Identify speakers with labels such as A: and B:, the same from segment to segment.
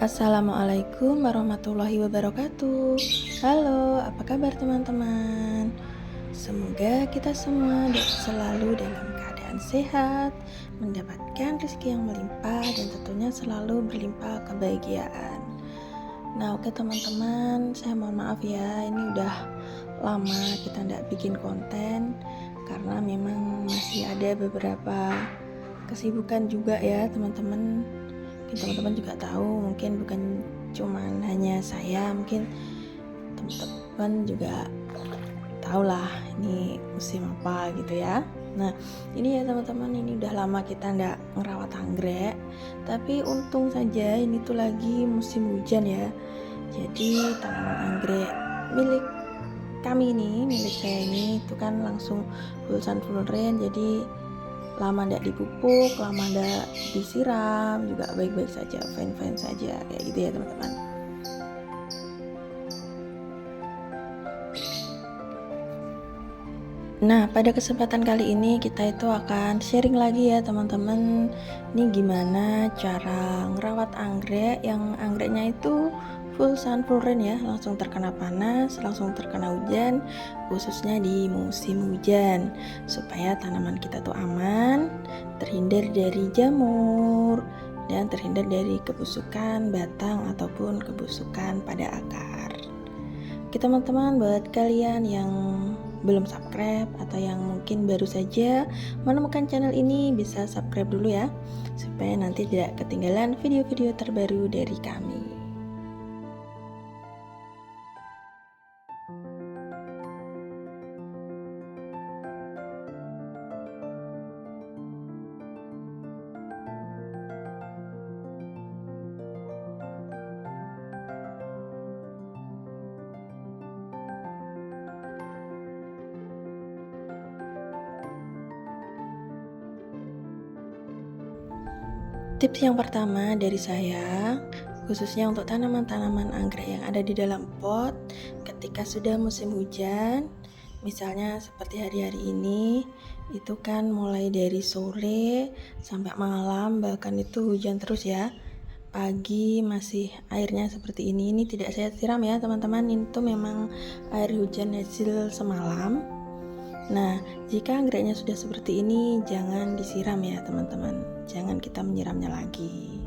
A: Assalamualaikum warahmatullahi wabarakatuh. Halo, apa kabar teman-teman? Semoga kita semua selalu dalam keadaan sehat, mendapatkan rezeki yang melimpah dan tentunya selalu berlimpah kebahagiaan. Nah, oke teman-teman, saya mohon maaf ya, ini udah lama kita tidak bikin konten karena memang masih ada beberapa kesibukan juga ya teman-teman. Teman-teman juga tahu, mungkin bukan cuman hanya saya, mungkin teman-teman juga tahulah ini musim apa gitu ya. Nah ini ya teman-teman, ini udah lama kita ndak ngerawat anggrek, tapi untung saja ini tuh lagi musim hujan ya. Jadi tanaman anggrek milik kami ini, milik saya ini itu kan langsung full rain, jadi lama ndak dipupuk, lama ndak disiram juga baik-baik saja, fine-fine saja kayak gitu ya teman-teman. Nah, pada kesempatan kali ini kita itu akan sharing lagi ya teman-teman. Ini gimana cara ngerawat anggrek yang anggreknya itu full rain ya, langsung terkena panas, langsung terkena hujan, khususnya di musim hujan, supaya tanaman kita tuh aman, terhindar dari jamur, dan terhindar dari kebusukan batang ataupun kebusukan pada akar. Oke teman-teman, buat kalian yang belum subscribe atau yang mungkin baru saja menemukan channel ini, bisa subscribe dulu ya, supaya nanti tidak ketinggalan video-video terbaru dari kami. Tips yang pertama dari saya, khususnya untuk tanaman-tanaman anggrek yang ada di dalam pot, ketika sudah musim hujan, misalnya seperti hari-hari ini, itu kan mulai dari sore sampai malam, bahkan itu hujan terus ya. Pagi masih airnya seperti ini tidak saya siram ya teman-teman, itu memang air hujan hasil semalam. Nah, jika anggreknya sudah seperti ini, jangan disiram ya teman-teman, jangan kita menyiramnya lagi.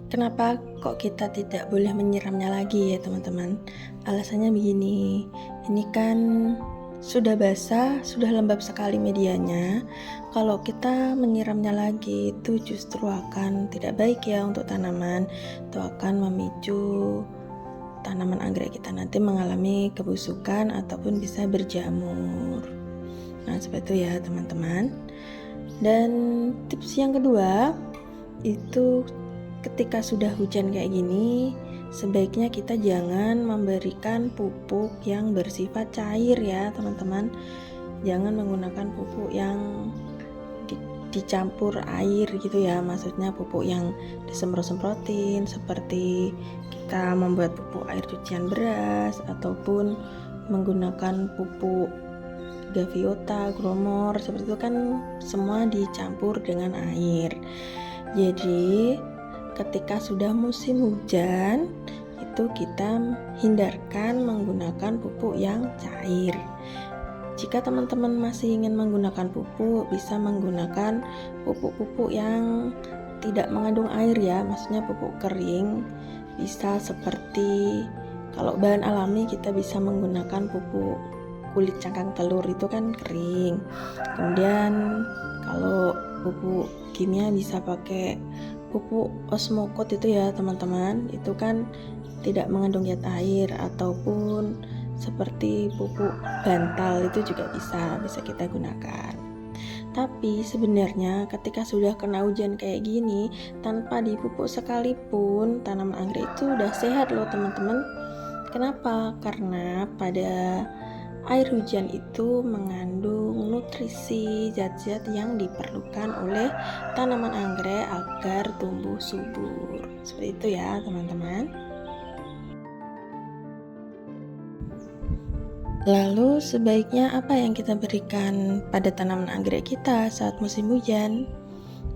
A: Kenapa kok kita tidak boleh menyiramnya lagi ya teman-teman? Alasannya begini, ini kan sudah basah, sudah lembab sekali medianya. Kalau kita menyiramnya lagi itu justru akan tidak baik ya untuk tanaman, itu akan memicu tanaman anggrek kita nanti mengalami kebusukan ataupun bisa berjamur. Nah seperti itu ya teman-teman. Dan tips yang kedua itu, ketika sudah hujan kayak gini, sebaiknya kita jangan memberikan pupuk yang bersifat cair ya teman-teman. Jangan menggunakan pupuk yang dicampur air gitu ya, maksudnya pupuk yang disemprot-semprotin seperti kita membuat pupuk air cucian beras ataupun menggunakan pupuk gaviota, gromor, seperti itu kan semua dicampur dengan air. Jadi ketika sudah musim hujan itu kita hindarkan menggunakan pupuk yang cair. Jika teman-teman masih ingin menggunakan pupuk, bisa menggunakan pupuk-pupuk yang tidak mengandung air ya, maksudnya pupuk kering. Bisa seperti, kalau bahan alami kita bisa menggunakan pupuk kulit cangkang telur, itu kan kering. Kemudian kalau pupuk kimia bisa pakai pupuk osmokot itu ya teman-teman, itu kan tidak mengandung zat air, ataupun seperti pupuk bantal itu juga bisa kita gunakan. Tapi sebenarnya ketika sudah kena hujan kayak gini, tanpa dipupuk sekalipun tanaman anggrek itu udah sehat loh teman-teman. Kenapa? Karena pada air hujan itu mengandung nutrisi, zat-zat yang diperlukan oleh tanaman anggrek agar tumbuh subur. Seperti itu ya teman-teman. Lalu sebaiknya apa yang kita berikan pada tanaman anggrek kita saat musim hujan?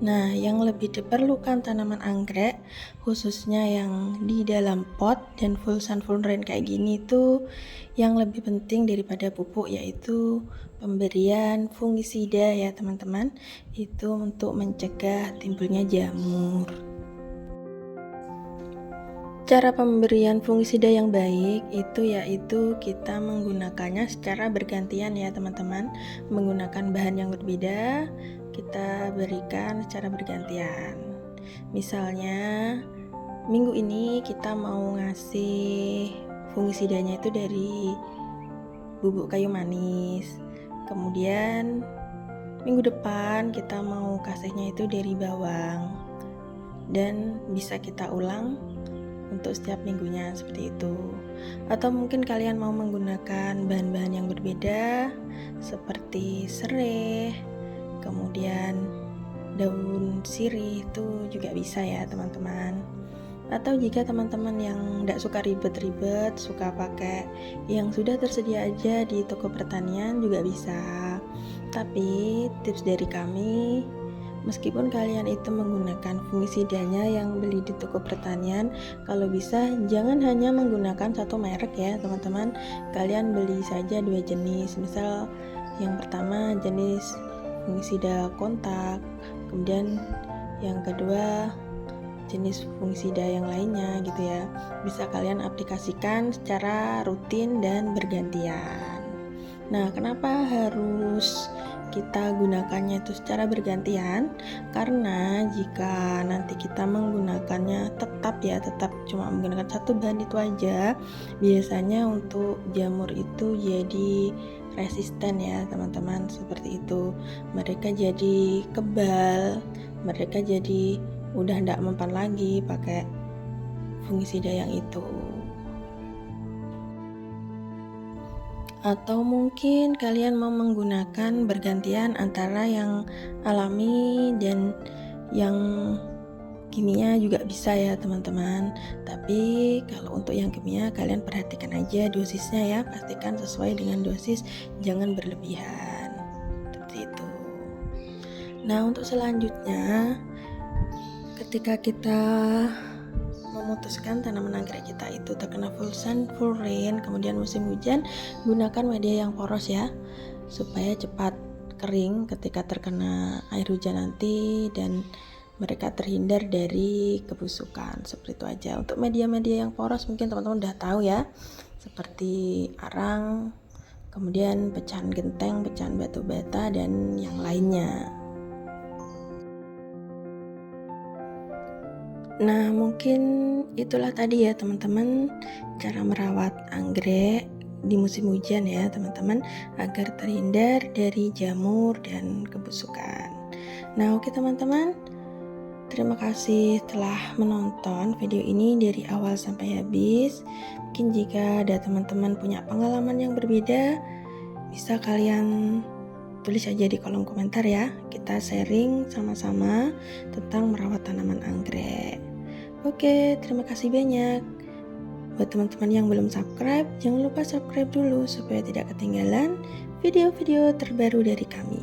A: Nah, yang lebih diperlukan tanaman anggrek, khususnya yang di dalam pot dan full sun full rain kayak gini tuh, yang lebih penting daripada pupuk yaitu pemberian fungisida ya teman-teman. Itu untuk mencegah timbulnya jamur. Cara pemberian fungisida yang baik itu yaitu kita menggunakannya secara bergantian ya teman-teman. Menggunakan bahan yang berbeda, kita berikan secara bergantian. Misalnya minggu ini kita mau ngasih fungisidanya itu dari bubuk kayu manis. Kemudian minggu depan kita mau kasihnya itu dari bawang. Dan bisa kita ulang untuk setiap minggunya seperti itu. Atau mungkin kalian mau menggunakan bahan-bahan yang berbeda seperti serai, kemudian daun sirih itu juga bisa ya teman-teman. Atau jika teman-teman yang tidak suka ribet-ribet, suka pakai yang sudah tersedia aja di toko pertanian juga bisa. Tapi tips dari kami, meskipun kalian itu menggunakan fungisidanya yang beli di toko pertanian, kalau bisa jangan hanya menggunakan satu merek ya teman-teman. Kalian beli saja 2 jenis. Misal yang pertama jenis fungisida kontak, kemudian yang kedua jenis fungisida yang lainnya gitu ya. Bisa kalian aplikasikan secara rutin dan bergantian. Nah, kenapa harus kita gunakannya itu secara bergantian? Karena jika nanti kita menggunakannya tetap cuma menggunakan satu bahan itu aja, biasanya untuk jamur itu jadi resisten ya teman-teman, seperti itu. Mereka jadi kebal, mereka jadi udah tidak mempan lagi pakai fungisida yang itu. Atau mungkin kalian mau menggunakan bergantian antara yang alami dan yang kimia juga bisa ya teman-teman. Tapi kalau untuk yang kimia kalian perhatikan aja dosisnya ya, pastikan sesuai dengan dosis, jangan berlebihan seperti itu. Nah, untuk selanjutnya ketika kita memutuskan tanaman anggrek kita itu terkena full sun, full rain, kemudian musim hujan, gunakan media yang poros ya, supaya cepat kering ketika terkena air hujan nanti dan mereka terhindar dari kebusukan. Seperti itu aja. Untuk media-media yang poros mungkin teman-teman udah tahu ya, seperti arang, kemudian pecahan genteng, pecahan batu bata, dan yang lainnya. Nah, mungkin itulah tadi ya teman-teman, cara merawat anggrek di musim hujan ya teman-teman, agar terhindar dari jamur dan kebusukan. Nah, oke teman-teman, terima kasih telah menonton video ini dari awal sampai habis. Mungkin jika ada teman-teman punya pengalaman yang berbeda, bisa kalian tulis aja di kolom komentar ya. Kita sharing sama-sama tentang merawat tanaman anggrek. Oke, terima kasih banyak. Buat teman-teman yang belum subscribe, jangan lupa subscribe dulu supaya tidak ketinggalan video-video terbaru dari kami.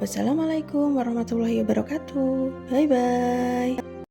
A: Wassalamualaikum warahmatullahi wabarakatuh. Bye-bye.